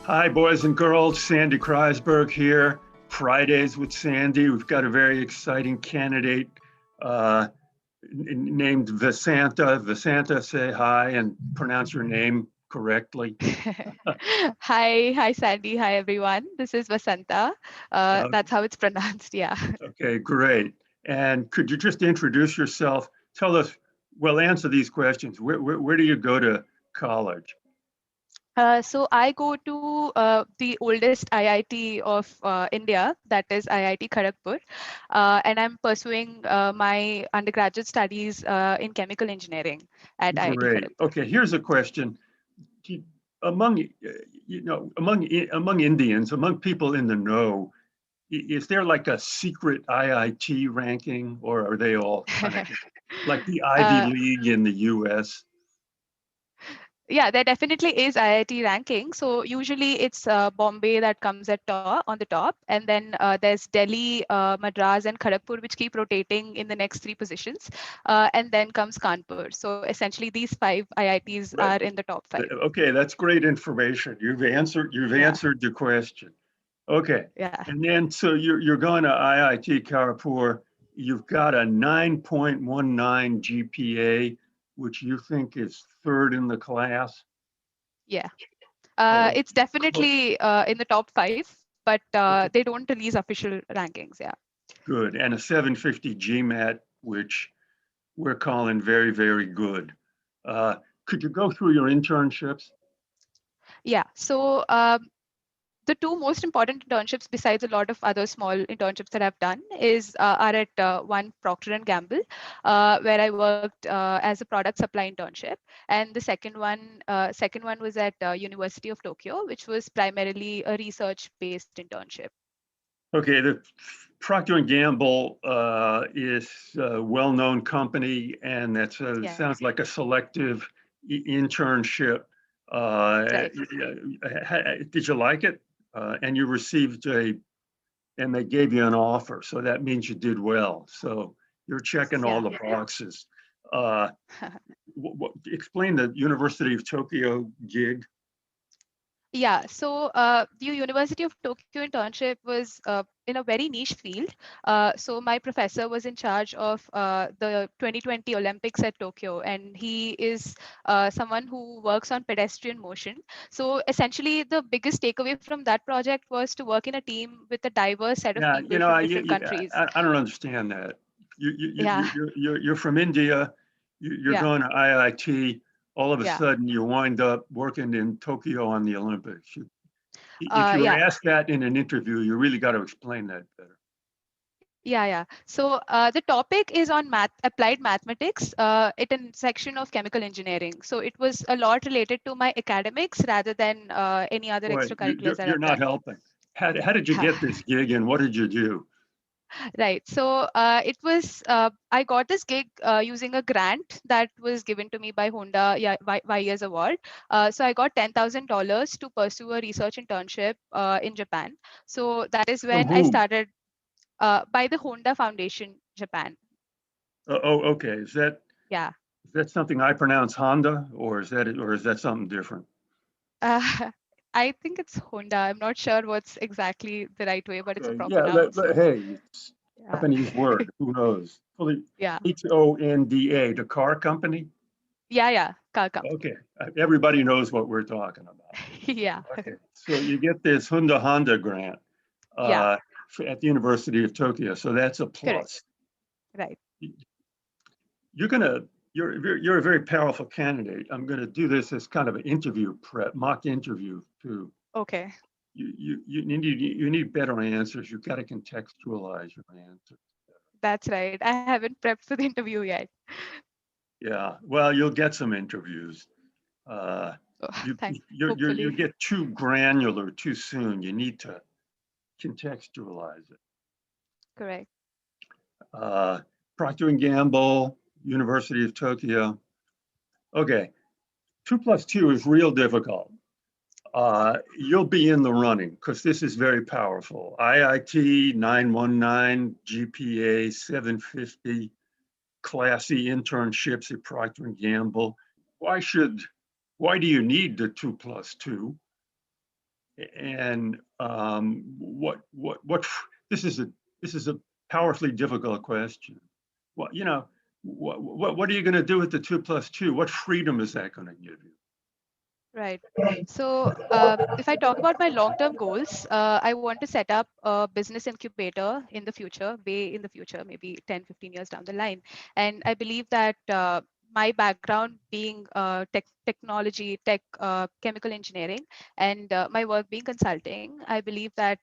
Hi, boys and girls. Sandy Kreisberg here. Fridays with Sandy. We've got a very exciting candidate uh, named Vasanta. Vasanta, say hi and pronounce your name correctly. Hi, Sandy. Hi, everyone. This is Vasanta. Uh, That's how it's pronounced. Yeah. okay, great. And could you just introduce yourself? Tell us, well, answer these questions. Where do you go to college? So I go to the oldest IIT of India, that is IIT Kharagpur, and I'm pursuing my undergraduate studies in chemical engineering at IIT Great. Kharagpur. Okay, here's a question. Among, among Indians, among people in the know, is there like a secret IIT ranking, or are they all kind of like the Ivy uh, League in the US? yeah, there definitely is IIT ranking. So usually it's Bombay that comes on the top, and then there's Delhi, Madras, and Kharagpur, which keep rotating in the next three positions, and then comes Kanpur. So essentially, these five IITs Right. are in the top five. Okay, that's great information. You've Yeah, answered the question. Okay. yeah. And then so you're going to IIT Kharagpur. You've got a 9.19 GPA, which you think is third in the class. Yeah. Oh, It's definitely in the top five, but okay. they don't release official rankings. Yeah. Good. And a 750 GMAT, which we're calling very, very good. Uh, could you go through your internships? Yeah. So the two most important internships, besides a lot of other small internships that I've done, is are at one Procter and Gamble, where I worked as a product supply internship, and the second one was at University of Tokyo, which was primarily a research-based internship. Okay, the Procter and Gamble is a well-known company, and that's Yeah, sounds like a selective internship. Uh, right. did you like it? And you received and they gave you an offer, so that means you did well. So you're checking all Yeah. the boxes. Uh, explain the University of Tokyo gig. Yeah, so the University of Tokyo internship was in a very niche field. So my professor was in charge of the 2020 Olympics at Tokyo, and he is someone who works on pedestrian motion. So essentially, the biggest takeaway from that project was to work in a team with a diverse set of Yeah, people from different countries. I don't understand that. Yeah, You're from India, you're yeah, going to IIT, all of a yeah, sudden you wind up working in Tokyo on the Olympics. If you were yeah. asked that in an interview, you really got to explain that better. Yeah, yeah. So the topic is on applied mathematics at a section of chemical engineering. So it was a lot related to my academics rather than any other Boy, extracurriculars that you're I've not done. helping. How did you Yeah, get this gig and what did you do? right. So it was, I got this gig using a grant that was given to me by Honda, yeah, YES Award. So I got $10,000 to pursue a research internship in Japan. So that is From when I whom? started by the Honda Foundation, Japan. Oh, okay. Yeah. Is that something I pronounce Honda, or is that something different? Uh, I think it's Honda. I'm not sure what's exactly the right way, but it's a Okay, proper yeah. noun. So Hey, it's yeah, Japanese word. Who knows? Fully yeah, Honda, the car company. yeah. Car company. Okay, everybody knows what we're talking about. Yeah, Okay, so you get this Honda grant yeah. uh, at the University of Tokyo, so that's a Correct. plus. Right. You're gonna you're a very powerful candidate. I'm gonna do this as kind of an interview prep, mock interview too. Okay. You need better answers. You've got to contextualize your answers. That's right. I haven't prepped for the interview yet. Yeah, well, you'll get some interviews. Uh, So, you hopefully. get too granular too soon. You need to contextualize it. Correct. Uh, Procter and Gamble, University of Tokyo. Okay, 2 plus 2 is real difficult. You'll be in the running because this is very powerful. IIT 919, GPA 750, classy internships at Procter and Gamble. Why should why do you need the 2 plus 2? And this is a powerfully difficult question. Well, you know, what are you going to do with the 2+2? What freedom is that going to give you? Right. So if I talk about my long-term goals, I want to set up a business incubator in the future, way in the future, maybe 10, 15 years down the line. And I believe that my background being technology, chemical engineering, and my work being consulting, I believe that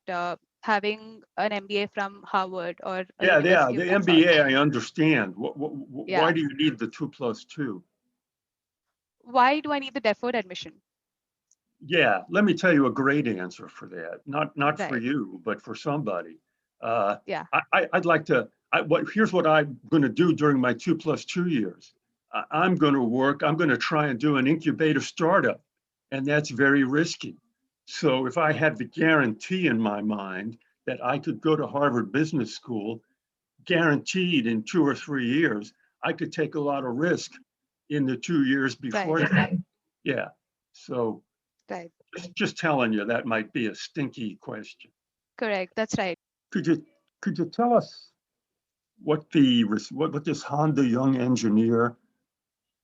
having an MBA from Harvard or a Yeah, university the of that sort. MBA, I understand. Why Yeah. do you need the 2+2? Why do I need the deferred admission? Yeah, let me tell you a great answer for that. Not for Right. you, but for somebody. Uh, Yeah. I'd like to. Here's what I'm going to do during my 2+2 years. I'm going to work. I'm going to try and do an incubator startup, and that's very risky. So if I had the guarantee in my mind that I could go to Harvard Business School, guaranteed in 2 or 3 years, I could take a lot of risk in the 2 years Right. before that. Yeah. So Right. just telling you that might be a stinky question. Correct. That's right. Could you tell us what this Honda Young Engineer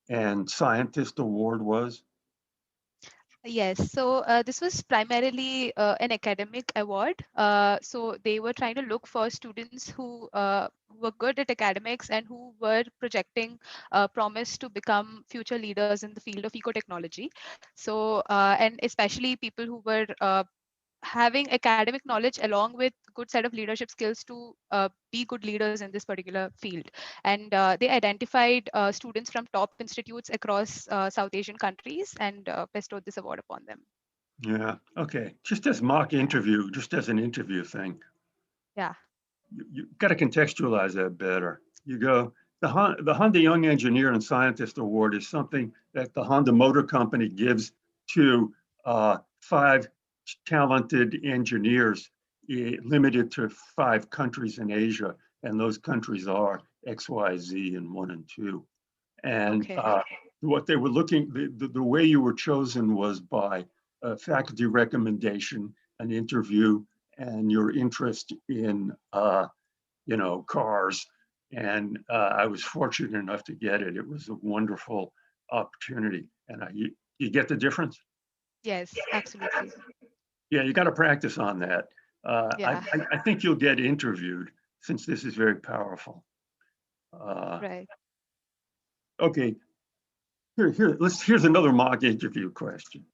and Scientist Award was? Yes. So this was primarily an academic award. So they were trying to look for students who were good at academics and who were projecting promise to become future leaders in the field of eco-technology. So and especially people who were having academic knowledge along with good set of leadership skills to be good leaders in this particular field. And they identified students from top institutes across South Asian countries and bestowed this award upon them. Yeah. Okay. Just as mock interview, just as an interview thing. Yeah. You got to contextualize that better. You go, the Honda Young Engineer and Scientist Award is something that the Honda Motor Company gives to 5 talented engineers, limited to 5 countries in Asia, and those countries are X, Y, Z, and 1 and 2. And Okay. what they were looking, the way you were chosen was by faculty recommendation, an interview, and your interest in cars. And I was fortunate enough to get it. It was a wonderful opportunity. And you get the difference? Yes, absolutely. Yeah, you got to practice on that. Yeah. I think you'll get interviewed since this is very powerful. Right. Okay, here's another mock interview question.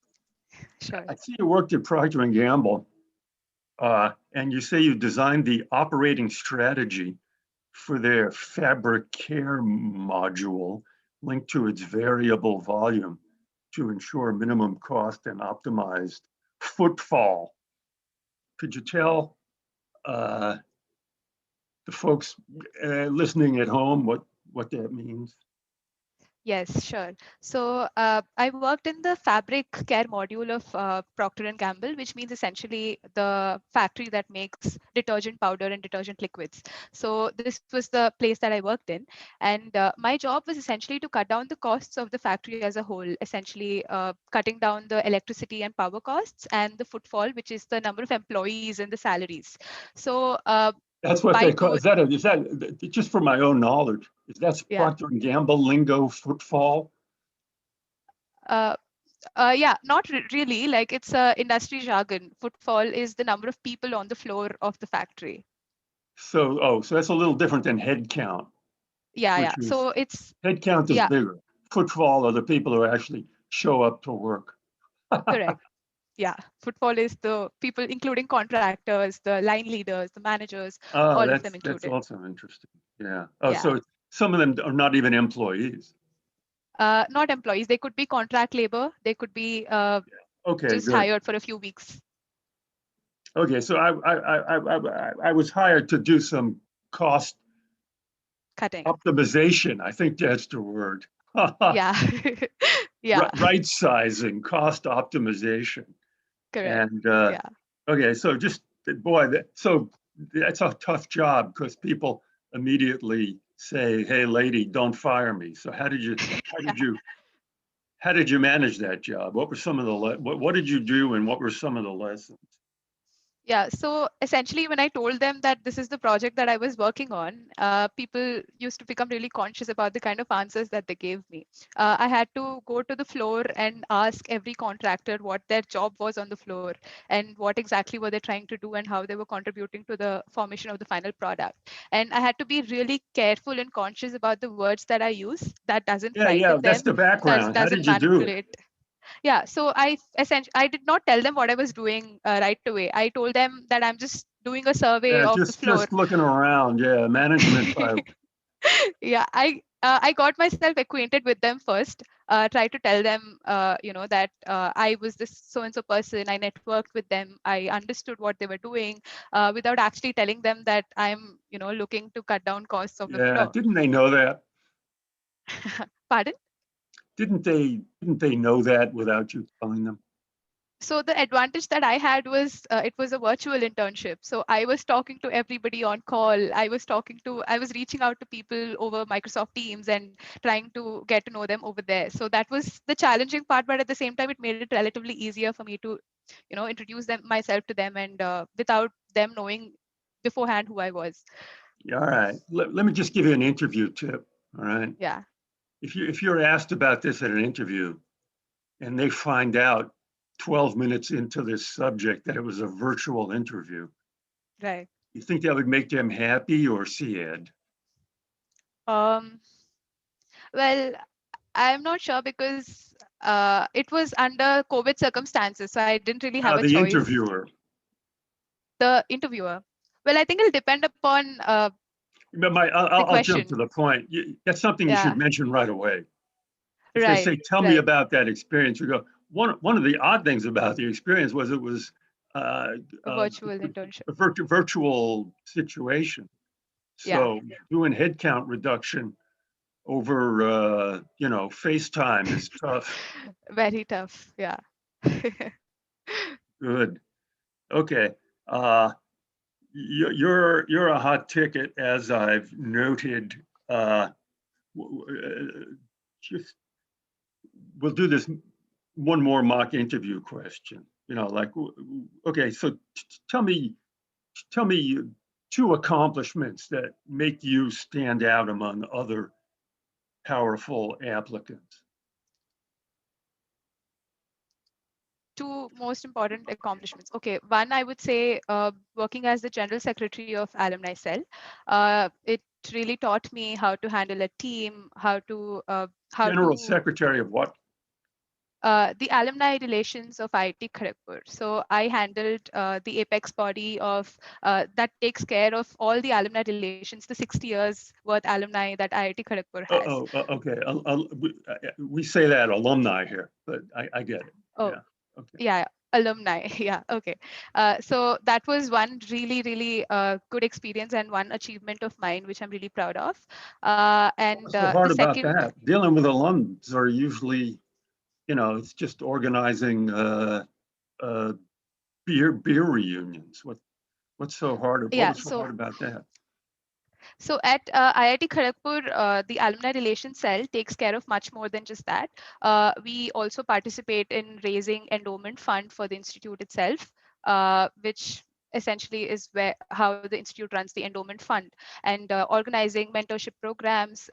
Sure. I see you worked at Procter and Gamble, and you say you designed the operating strategy for their fabric care module linked to its variable volume to ensure minimum cost and optimized footfall. Could you tell the folks listening at home what that means? Yes, sure. So I worked in the fabric care module of Procter and Gamble, which means essentially the factory that makes detergent powder and detergent liquids. So this was the place that I worked in, and my job was essentially to cut down the costs of the factory as a whole, essentially cutting down the electricity and power costs and the footfall, which is the number of employees and the salaries. So That's what by they call. do Is that just for my own knowledge? Is that yeah. Procter and Gamble lingo, footfall? Uh, yeah, not really. Like it's industry jargon. Footfall is the number of people on the floor of the factory. So that's a little different than head count, Yeah, yeah. which is So it's head count is yeah, bigger. Footfall are the people who actually show up to work. correct. Yeah, footfall is the people, including contractors, the line leaders, the managers, Oh, all of them that's included. also interesting. Yeah. Oh, Yeah. so some of them are not even employees. Not employees. They could be contract labor. They could be Okay, just good. hired for a few weeks. Okay, so I was hired to do some cost Cutting. optimization. I think that's the word. Yeah. Yeah. Right sizing, cost optimization. Correct. And Yeah. okay, so just boy, so that's a tough job because people immediately say, "Hey, lady, don't fire me." So how did you how did you manage that job? What were some of the, what did you do and what were some of the lessons? Yeah, so essentially, when I told them that this is the project that I was working on, people used to become really conscious about the kind of answers that they gave me. I had to go to the floor and ask every contractor what their job was on the floor and what exactly were they trying to do and how they were contributing to the formation of the final product. And I had to be really careful and conscious about the words that I use. That doesn't Yeah, frighten that's them, the background. How doesn't did you do it? manipulate. Yeah, so I did not tell them what I was doing right away. I told them that I'm just doing a survey Yeah, of the floor. just looking around. Yeah, management by Yeah, I got myself acquainted with them first. Tried to tell them, that I was this so and so person. I networked with them. I understood what they were doing, without actually telling them that I'm, looking to cut down costs of the yeah. floor. Didn't they know that? Pardon? Didn't they know that without you telling them? So the advantage that I had was it was a virtual internship. So I was talking to everybody on call. I was reaching out to people over Microsoft Teams and trying to get to know them over there. So that was the challenging part, but at the same time, it made it relatively easier for me to, introduce myself to them and without them knowing beforehand who I was. Yeah, all right. Let me just give you an interview tip. All right. Yeah, If you're asked about this at an interview and they find out 12 minutes into this subject that it was a virtual interview, right. you think that would make them happy or sad? Um, well, I'm not sure because it was under COVID circumstances, so I didn't really have a The choice. interviewer. The interviewer. Well, I think it'll depend upon But the I'll jump to question. the point. That's something you should Yeah, mention right away. If they right, say, "Tell me right. about that experience," you go. One of the odd things about the experience was it was uh, A virtual internship. a virtual situation. Yeah, So doing headcount reduction over FaceTime is tough. very tough. Yeah. Good. Okay. Uh, you're a hot ticket, as I've noted. Just we'll do this one more mock interview question. Okay, so tell me two accomplishments that make you stand out among other powerful applicants. Two most important accomplishments. Okay, one I would say working as the general secretary of Alumni Cell. It really taught me how to handle a team, how General to Secretary of what? the alumni relations of IIT Kharagpur. So I handled the apex body of that takes care of all the alumni relations, the 60 years worth alumni that IIT Kharagpur has. Okay. We say that alumni here, but I get it. Oh, Yeah. Okay. yeah, alumni. Yeah, okay. So that was one really, really good experience and one achievement of mine, which I'm really proud of. And What's so the hard about second, that? Dealing with alums are usually, it's just organizing uh, beer reunions. What's so hard? What yeah, was so hard about that? so at IIT Kharagpur, the alumni relations cell takes care of much more than just that. We also participate in raising endowment fund for the institute itself, which essentially is how the institute runs the endowment fund, and organizing mentorship programs,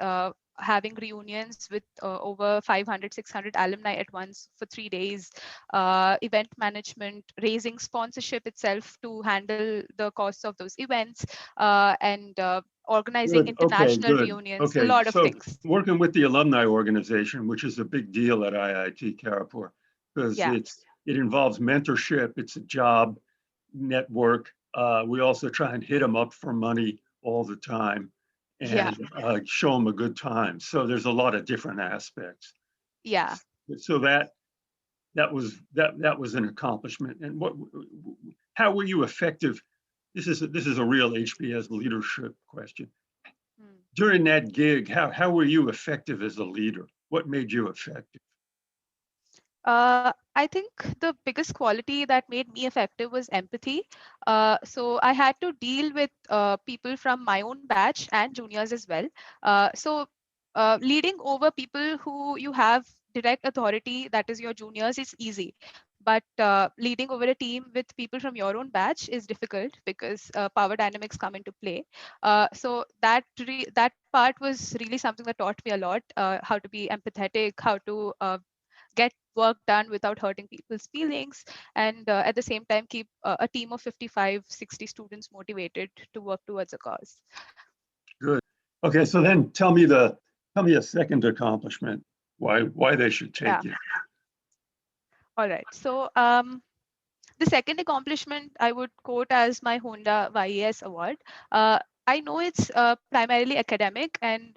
having reunions with over 500, 600 alumni at once for 3 days, event management, raising sponsorship itself to handle the costs of those events, and organizing Good. Okay, international good. reunions, a Okay, lot of so things. working with the alumni organization, which is a big deal at IIT Kharagpur, because Yeah, it involves mentorship, it's a job network. We also try and hit them up for money all the time yeah, and show them a good time. So there's a lot of different aspects. yeah. So that was an accomplishment. And how were you effective? This is a real HBS leadership question. Hmm. During that gig, how were you effective as a leader? What made you effective? I think the biggest quality that made me effective was empathy. So I had to deal with people from my own batch and juniors as well. So leading over people who you have direct authority, that is your juniors, is easy. But leading over a team with people from your own batch is difficult because power dynamics come into play. So that part was really something that taught me a lot, how to be empathetic, how to get work done without hurting people's feelings, and at the same time keep a team of 55, 60 students motivated to work towards a cause. Good. Okay, so then tell me a second accomplishment, why they should take Yeah. you. All right. So the second accomplishment I would quote as my Honda YES award. I know it's primarily academic, and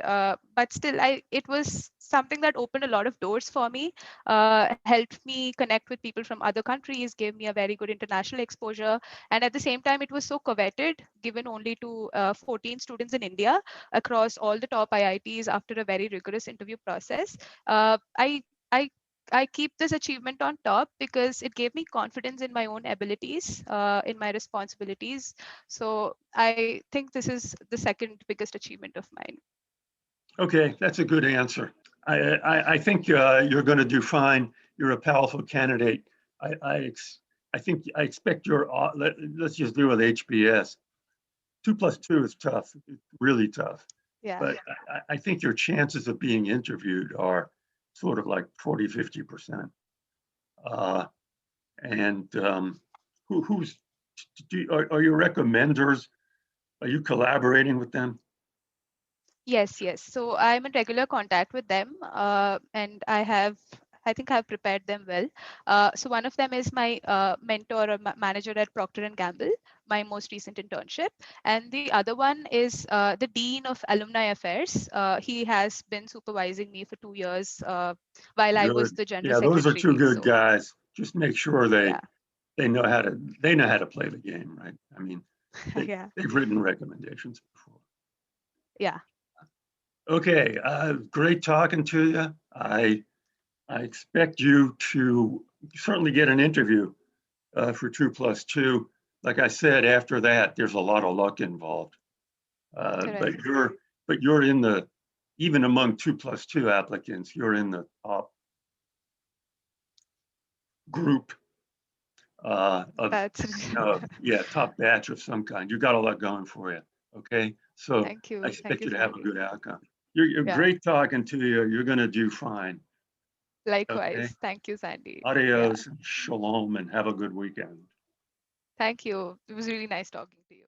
but still, it was something that opened a lot of doors for me, helped me connect with people from other countries, gave me a very good international exposure, and at the same time, it was so coveted, given only to 14 students in India across all the top IITs after a very rigorous interview process. I I keep this achievement on top because it gave me confidence in my own abilities, in my responsibilities. So I think this is the second biggest achievement of mine. Okay, that's a good answer. I think you're going to do fine. You're a powerful candidate. I think I expect let's just deal with HBS. 2+2 is tough, it's really tough. Yeah. But I think your chances of being interviewed are sort of like 40, 50%. And who's, are your recommenders, are you collaborating with them? Yes, yes. So I'm in regular contact with them, and I think I've prepared them well. So one of them is my mentor or manager at Procter and Gamble, my most recent internship, and the other one is the dean of alumni affairs. He has been supervising me for 2 years while I was Good. the general Yeah, those are two secretary. good So guys. Just make sure yeah, they know how to play the game, right? I mean, yeah, they've written recommendations before. yeah. Okay, great talking to you. I expect you to certainly get an interview for 2+2. Like I said, after that, there's a lot of luck involved. But Correct. you're in the, even among 2+2 applicants, you're in the top group of, That's yeah, top batch of some kind. You got a lot going for you. Okay, so I thank expect you, you to have a Sandy. good outcome. You're Yeah. great talking to you. You're going to do fine. Okay, Likewise. Thank you, Sandy. Yeah. adios, shalom, and have a good weekend. Thank you. It was really nice talking to you.